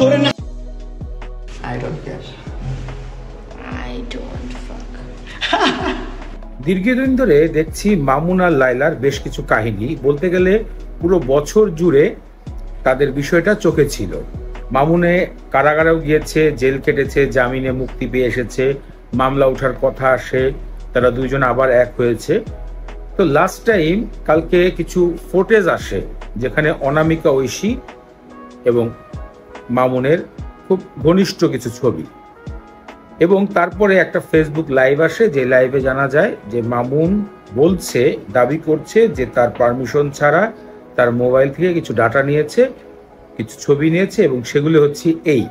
তোরে না I don't care. I don't fuck. দীর্ঘদিন ধরে দেখছি মামুন আর লায়লার বেশ কিছু কাহিনী, বলতে গেলে পুরো বছর জুড়ে তাদের বিষয়টা চোখে ছিল। মামুনে কারাগারেও গিয়েছে, জেল কেটেছে, জামিনে মুক্তি পেয়ে এসেছে, মামলা ওঠার কথা আসে, তারা দুইজন আবার এক হয়েছে। তো লাস্ট টাইম কালকে কিছু ফুটেজ আসে যেখানে অনামিকা ঐশী এবং মামুনের খুব ঘনিষ্ঠ কিছু ছবি, এবং তারপরে একটা ফেসবুক লাইভ আসে, যে লাইভে জানা যায় যে মামুন বলছে, দাবি করছে যে তার পারমিশন ছাড়া তার মোবাইল থেকে কিছু ডাটা নিয়েছে, কিছু ছবি নিয়েছে, এবং সেগুলো হচ্ছে এই।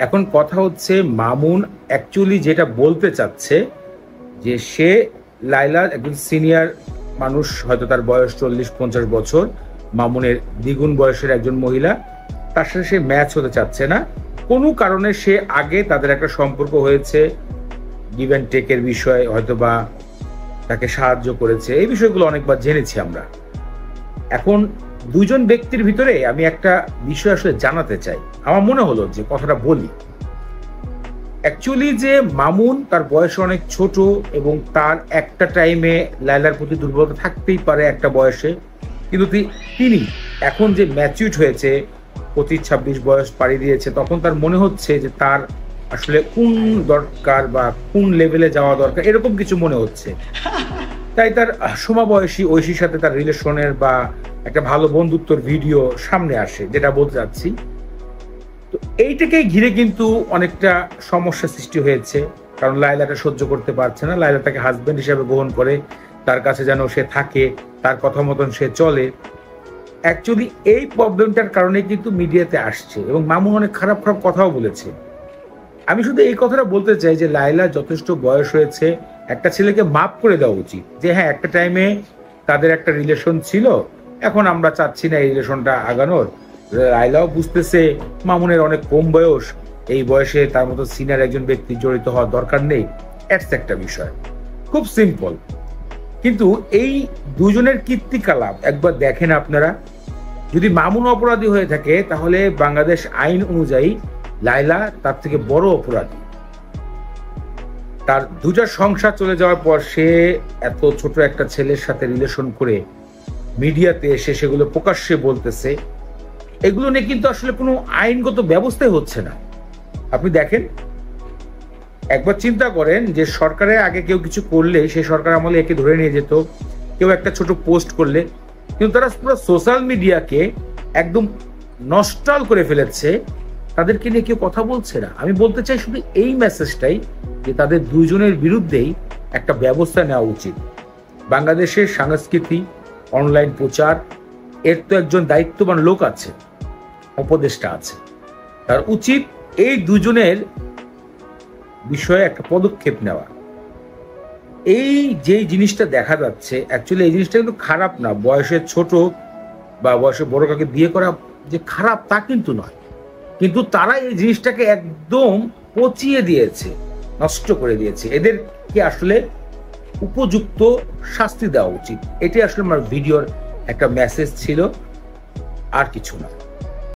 এখন কথা হচ্ছে মামুন অ্যাকচুয়ালি যেটা বলতে চাচ্ছে যে সে লায়লার একজন সিনিয়র মানুষ, হয়তো তার বয়স 40-50 বছর, মামুনের দ্বিগুণ বয়সের একজন মহিলা, তার সাথে সে ম্যাচ হতে চাচ্ছে না। কোনো কারণে সে আগে তাদের একটা সম্পর্ক হয়েছে, গিভ অ্যান্ড টেকের বিষয়, হয়তো বা তাকে সাহায্য করেছে, এই বিষয়গুলো অনেকবার জেনেছি আমরা। এখন দুজন ব্যক্তির ভিতরে আমি একটা বিষয় আসলে জানাতে চাই, আমার মনে হলো যে কথাটা বলি। অ্যাকচুয়ালি যে মামুন তার বয়স অনেক ছোট এবং তার একটা টাইমে লায়লার প্রতি দুর্বলতা থাকতেই পারে একটা বয়সে, কিন্তু তিনি এখন যে ম্যাচিউরড হয়েছে, 25-26 বয়স পাড়ি দিয়েছে, তখন তার মনে হচ্ছে যে তার আসলে কোন দরকার বা কোন লেভেলে যাওয়া দরকার, এরকম কিছু মনে হচ্ছে। তাই তার সমবয়সী ঐশীর সাথে তার রিলেশনের বা একটা ভালো বন্ধুত্বর ভিডিও সামনে আসে, যেটা বলতে চাচ্ছি। তো এইটাকে ঘিরে কিন্তু অনেকটা সমস্যা সৃষ্টি হয়েছে, কারণ লায়লাটা সহ্য করতে পারছে না, লায়লা তাকে হাজবেন্ড হিসেবে গ্রহণ করে, তার কাছে যেন সে থাকে, তার কথা মতন সে চলে। অ্যাকচুয়ালি এই প্রবলেমটার কারণে কিন্তু মিডিয়াতে আসছে, এবং মামুন অনেক খারাপ খারাপ কথাও বলেছে। আমি শুধু এই কথাটা বলতে চাই যে লায়লা যথেষ্ট বয়স হয়েছে, একটা ছেলেকে মাফ করে দেওয়া উচিত, যে হ্যাঁ একটা টাইমে তাদের একটা রিলেশন ছিল, এখন আমরা চাচ্ছি না এই রিলেশনটা আগানোর। লায়লাও বুঝতেছে মামুনের অনেক কম বয়স, এই বয়সে তার মতো সিনিয়র একজন ব্যক্তি জড়িত হওয়ার দরকার নেই, এটস একটা বিষয়, খুব সিম্পল। কিন্তু এই দুজনের কীর্তিকলাপ একবার দেখেন আপনারা। যদি মামুন অপরাধী হয়ে থাকে, তাহলে বাংলাদেশ আইন অনুযায়ী লায়লা তার থেকে বড় অপরাধী। তার দুটা সংসার চলে যাওয়ার পর সে এত ছোট একটা ছেলের সাথে রিলেশন করে মিডিয়াতে এসে সেগুলো প্রকাশ্যে বলতেছে, এগুলো নিয়ে কিন্তু আসলে কোনো আইনগত ব্যবস্থাই হচ্ছে না। আপনি দেখেন, একবার চিন্তা করেন যে সরকারের আগে কেউ কিছু করলে সেই সরকার আমলে একে ধরে নিয়ে যেত, কেউ একটা ছোট পোস্ট করলে, কিন্তু তারা পুরো সোশ্যাল মিডিয়াকে একদম নস্টাল করে ফেলেছে, তাদেরকে নিয়ে কেউ কথা বলছে না। আমি বলতে চাই শুধু এই মেসেজটাই, যে তাদের দুইজনের বিরুদ্ধেই একটা ব্যবস্থা নেওয়া উচিত। বাংলাদেশের সংস্কৃতি, অনলাইন প্রচার, এর তো একজন দায়িত্ববান লোক আছে, উপদেষ্টা আছে, তার উচিত এই দুজনের বিষয়ে একটা পদক্ষেপ নেওয়া। এই যে জিনিসটা দেখা যাচ্ছে, অ্যাকচুয়ালি এই জিনিসটা কিন্তু খারাপ না, বয়সে ছোট বা বয়সে বড় কাউকে বিয়ে করা যে খারাপ তা কিন্তু নয়, কিন্তু তারা এই জিনিসটাকে একদম পচিয়ে দিয়েছে, নষ্ট করে দিয়েছে। এদেরকে আসলে উপযুক্ত শাস্তি দেওয়া উচিত। এটি আসলে আমার ভিডিওর একটা মেসেজ ছিল, আর কিছু না।